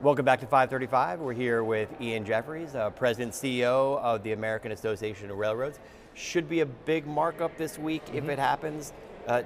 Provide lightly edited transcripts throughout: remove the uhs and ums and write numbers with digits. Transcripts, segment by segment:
Welcome back to 535. We're here with Jeffries, President CEO of the American Association of Railroads. Should be a big markup this week if it happens.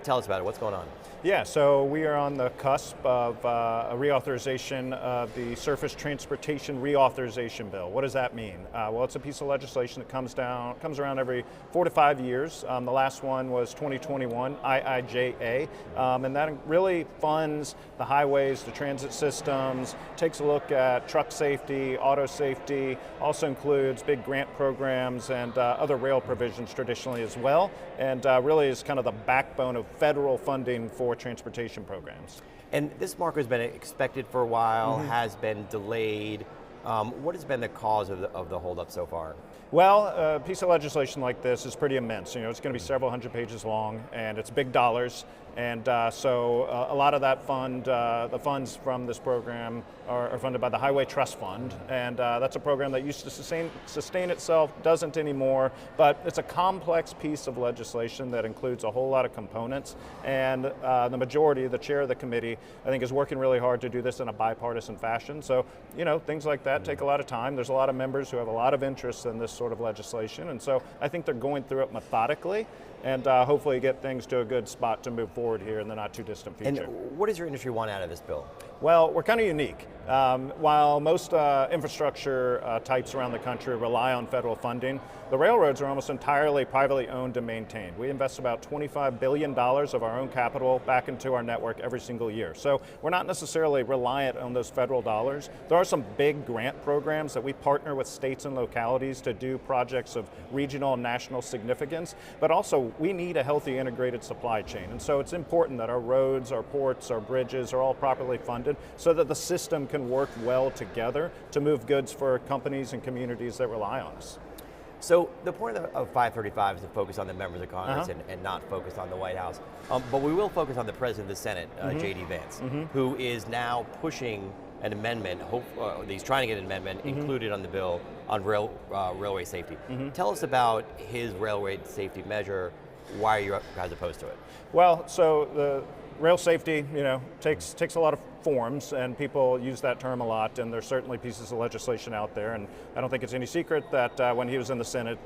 Tell us about it. What's going on? Yeah, so we are on the cusp of a reauthorization of the Surface Transportation Reauthorization Bill. What does that mean? Well, it's a piece of legislation that comes around every 4 to 5 years. The last one was 2021, IIJA, and that really funds the highways, the transit systems, takes a look at truck safety, auto safety, also includes big grant programs and other rail provisions traditionally as well, and really is kind of the backbone of federal funding for transportation programs. And this marker has been expected for a while, has been delayed. What has been the cause of the holdup so far? Well, a piece of legislation like this is pretty immense. You know, it's going to be several hundred pages long, and it's big dollars. And so a lot of that the funds from this program are funded by the Highway Trust Fund. And that's a program that used to sustain itself, doesn't anymore. But it's a complex piece of legislation that includes a whole lot of components. And the majority, the chair of the committee, I think is working really hard to do this in a bipartisan fashion. So, you know, things like that take a lot of time. There's a lot of members who have a lot of interest in this sort of legislation. And so I think they're going through it methodically and hopefully get things to a good spot to move forward here in the not too distant future. And what does your industry want out of this bill? Well, we're kind of unique. While most infrastructure types around the country rely on federal funding, the railroads are almost entirely privately owned and maintained. We invest about $25 billion of our own capital back into our network every single year. So we're not necessarily reliant on those federal dollars. There are some big grant programs that we partner with states and localities to do projects of regional and national significance, but also we need a healthy integrated supply chain. And so it's important that our roads, our ports, our bridges are all properly funded so that the system can work well together to move goods for companies and communities that rely on us. So the point of 535 is to focus on the members of Congress and not focus on the White House. But we will focus on the President of the Senate, J.D. Vance, who is now pushing an amendment, he's trying to get an amendment included on the bill on railway safety. Tell us about his railway safety measure. Why are you guys opposed to it? Well, so the rail safety, you know, takes a lot of forms, and people use that term a lot, and there's certainly pieces of legislation out there, and I don't think it's any secret that when he was in the Senate,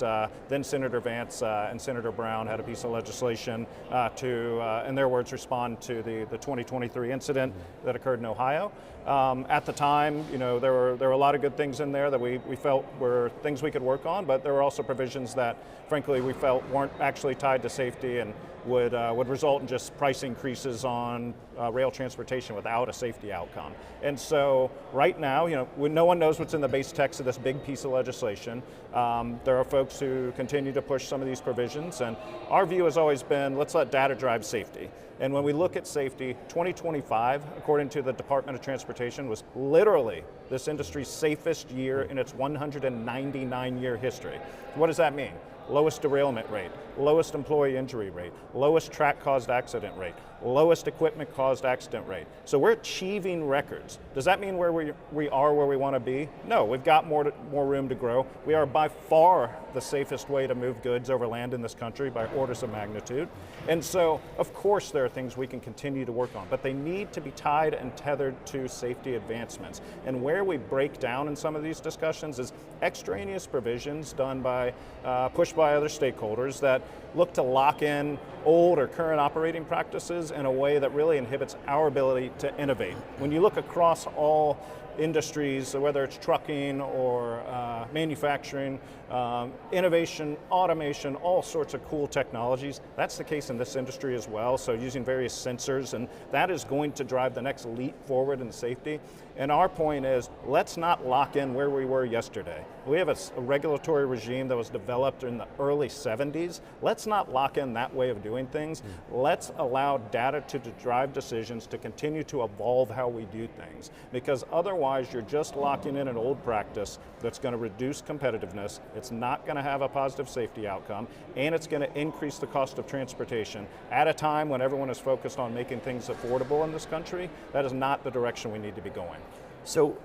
then Senator Vance and Senator Brown had a piece of legislation to, in their words, respond to the 2023 incident that occurred in Ohio. At the time, you know, there were a lot of good things in there that we felt were things we could work on, but there were also provisions that, frankly, we felt weren't actually tied to safety and would result in just price increases on rail transportation without a safety outcome. And so right now, you know, no one knows what's in the base text of this big piece of legislation. There are folks who continue to push some of these provisions, and our view has always been, let's let data drive safety. And when we look at safety, 2025, according to the Department of Transportation, was literally this industry's safest year in its 199-year history. What does that mean? Lowest derailment rate, lowest employee injury rate, lowest track-caused accident rate, lowest equipment-caused accident rate. So we're achieving records. Does that mean where we are where we want to be? No, we've got more room to grow. We are by far the safest way to move goods over land in this country by orders of magnitude. And so, of course, there are things we can continue to work on, but they need to be tied and tethered to safety advancements. And where we break down in some of these discussions is extraneous provisions done by, pushed by other stakeholders that look to lock in old or current operating practices in a way that really inhibits our ability to innovate. When you look across all industries, whether it's trucking or manufacturing, innovation, automation, all sorts of cool technologies. That's the case in this industry as well, so using various sensors, and that is going to drive the next leap forward in safety. And our point is, let's not lock in where we were yesterday. We have a regulatory regime that was developed in the early 70s. Let's not lock in that way of doing things. Let's allow data to drive decisions to continue to evolve how we do things, because otherwise you're just locking in an old practice that's going to reduce competitiveness, it's not going to have a positive safety outcome, and it's going to increase the cost of transportation at a time when everyone is focused on making things affordable in this country. That is not the direction we need to be going. So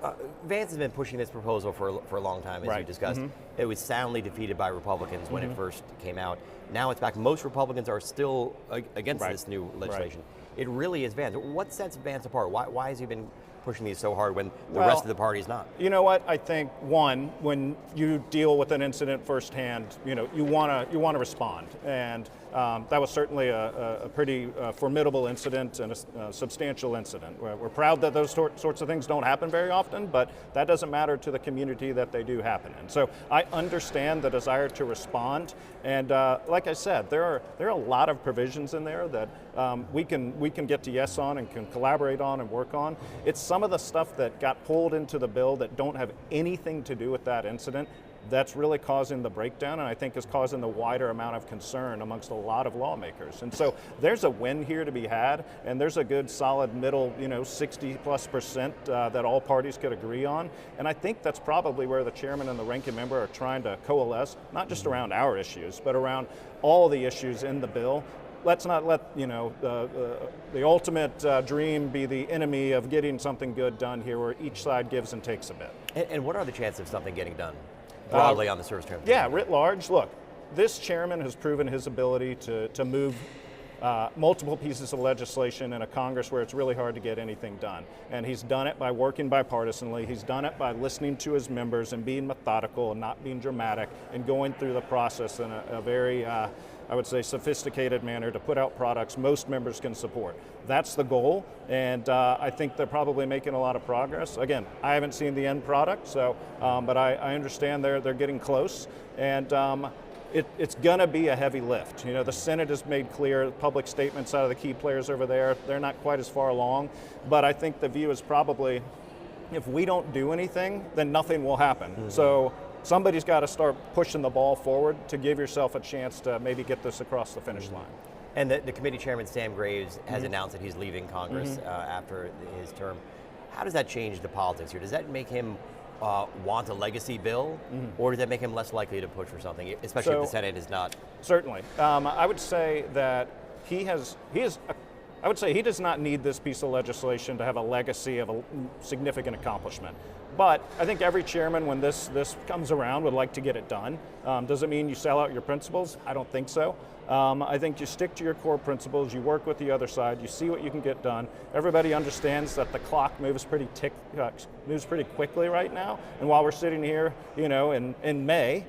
Vance has been pushing this proposal for a long time, as you discussed. It was soundly defeated by Republicans when it first came out. Now it's back. Most Republicans are still against this new legislation. It really is Vance. What sets Vance apart? Why has he been pushing these so hard when the rest of the party is not? You know what? I think one, when you deal with an incident firsthand, you want to respond, and that was certainly a pretty formidable incident and a substantial incident. We're proud that those sorts of things don't happen very often, but that doesn't matter to the community that they do happen in. So I understand the desire to respond, and like I said, there are a lot of provisions in there that we can get to yes on and can collaborate on and work on. It's some of the stuff that got pulled into the bill that don't have anything to do with that incident that's really causing the breakdown, and I think is causing the wider amount of concern amongst a lot of lawmakers. And so there's a win here to be had, and there's a good solid middle, 60+% that all parties could agree on. And I think that's probably where the chairman and the ranking member are trying to coalesce, not just around our issues, but around all the issues in the bill. Let's not let the ultimate dream be the enemy of getting something good done here, where each side gives and takes a bit. And what are the chances of something getting done broadly on the service transportation? Yeah, writ large. Look, this chairman has proven his ability to move multiple pieces of legislation in a Congress where it's really hard to get anything done. And he's done it by working bipartisanly. He's done it by listening to his members and being methodical and not being dramatic and going through the process in a very I would say, sophisticated manner to put out products most members can support. That's the goal, and I think they're probably making a lot of progress. Again, I haven't seen the end product, so but I understand they're getting close, and it's going to be a heavy lift. The Senate has made clear, public statements out of the key players over there, they're not quite as far along, but I think the view is probably, if we don't do anything, then nothing will happen. Mm-hmm. So somebody's got to start pushing the ball forward to give yourself a chance to maybe get this across the finish line. And the committee chairman, Sam Graves, has announced that he's leaving Congress after his term. How does that change the politics here? Does that make him want a legacy bill, or does that make him less likely to push for something, especially if the Senate is not? Certainly. I would say that I would say he does not need this piece of legislation to have a legacy of a significant accomplishment. But I think every chairman, when this comes around, would like to get it done. Does it mean you sell out your principles? I don't think so. I think you stick to your core principles, you work with the other side, you see what you can get done. Everybody understands that the clock moves pretty quickly right now. And while we're sitting here, in May,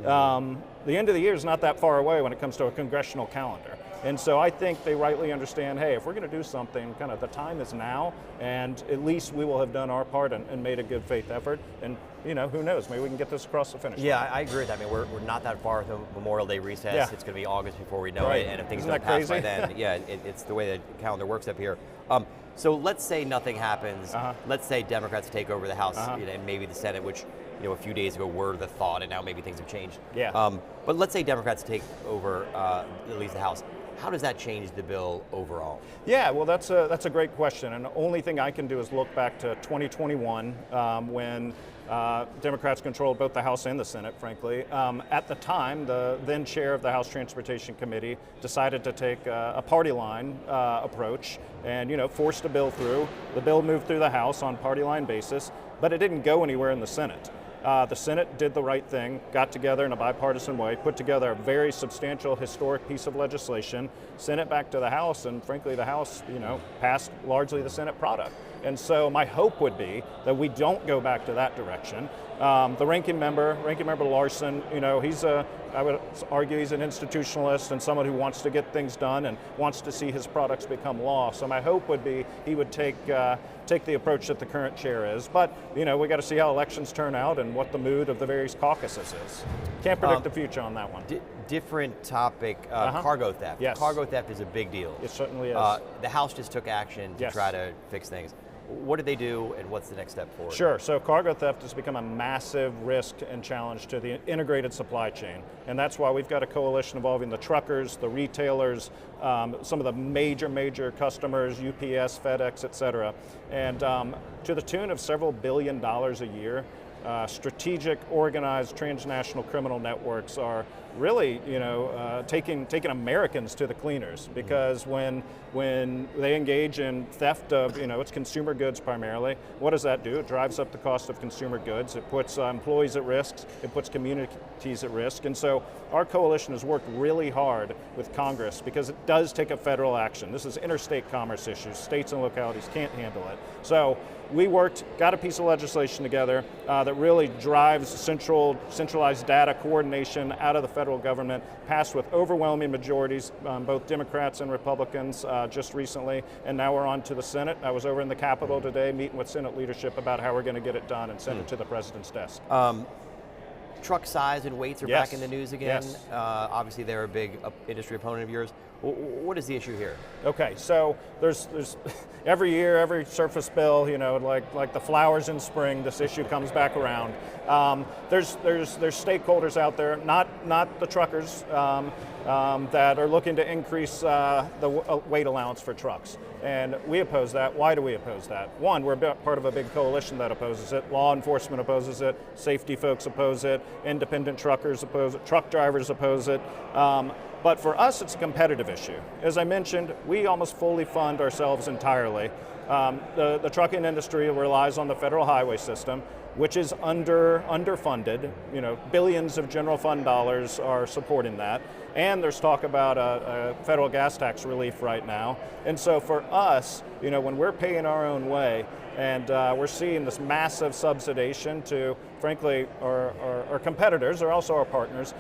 the end of the year is not that far away when it comes to a congressional calendar. And so I think they rightly understand, hey, if we're going to do something, kind of the time is now, and at least we will have done our part and made a good faith effort. And who knows, maybe we can get this across the finish line. Yeah, I agree with that. I mean, we're not that far from Memorial Day recess. Yeah. It's going to be August before we know it, and if things don't pass by then, it's the way the calendar works up here. So let's say nothing happens. Let's say Democrats take over the House and maybe the Senate, which a few days ago were the thought, and now maybe things have changed. Yeah. But let's say Democrats take over at least the House. How does that change the bill overall? Yeah, well, that's a great question, and the only thing I can do is look back to 2021 when Democrats controlled both the House and the Senate, frankly. At the time, the then chair of the House Transportation Committee decided to take a party line approach and forced a bill through. The bill moved through the House on party line basis, but it didn't go anywhere in the Senate. The Senate did the right thing, got together in a bipartisan way, put together a very substantial, historic piece of legislation, sent it back to the House, and frankly, the House, passed largely the Senate product. And so my hope would be that we don't go back to that direction. The ranking member Larson, I would argue he's an institutionalist and someone who wants to get things done and wants to see his products become law. So my hope would be he would take the approach that the current chair is. But we got to see how elections turn out and what the mood of the various caucuses is. Can't predict the future on that one. Different topic, cargo theft. Yes. Cargo theft is a big deal. It certainly is. The House just took action to try to fix things. What did they do, and what's the next step forward? Sure. So cargo theft has become a massive risk and challenge to the integrated supply chain. And that's why we've got a coalition involving the truckers, the retailers, some of the major customers, UPS, FedEx, et cetera. And to the tune of several $1 billion a year, strategic, organized, transnational criminal networks are really, taking Americans to the cleaners, because when they engage in theft of, it's consumer goods primarily, what does that do? It drives up the cost of consumer goods. It puts employees at risk. It puts communities at risk. And so our coalition has worked really hard with Congress because it does take a federal action. This is interstate commerce issues. States and localities can't handle it. So we worked, got a piece of legislation together that really drives centralized data coordination out of the federal government, passed with overwhelming majorities, both Democrats and Republicans just recently, and now we're on to the Senate. I was over in the Capitol today meeting with Senate leadership about how we're going to get it done and send it to the President's desk. Truck size and weights are Yes. back in the news again. Yes. Obviously, they're a big industry opponent of yours. What is the issue here? Okay, so there's every year, every surface bill, like the flowers in spring, this issue comes back around. There's stakeholders out there, not the truckers, that are looking to increase the weight allowance for trucks. And we oppose that. Why do we oppose that? One, we're part of a big coalition that opposes it. Law enforcement opposes it. Safety folks oppose it. Independent truckers oppose it. Truck drivers oppose it. But for us, it's a competitive issue. As I mentioned, we almost fully fund ourselves entirely. The trucking industry relies on the federal highway system, which is underfunded. Billions of general fund dollars are supporting that. And there's talk about a federal gas tax relief right now. And so for us, when we're paying our own way, and we're seeing this massive subsidization to, frankly, our competitors, are also our partners.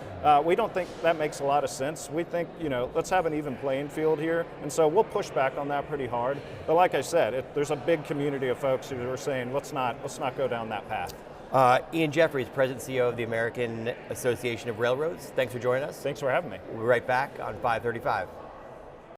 We don't think that makes a lot of sense. We think, let's have an even playing field here. And so we'll push back on that pretty hard. But like I said, there's a big community of folks who are saying, let's not go down that path. Ian Jeffries, President and CEO of the American Association of Railroads. Thanks for joining us. Thanks for having me. We'll be right back on 535.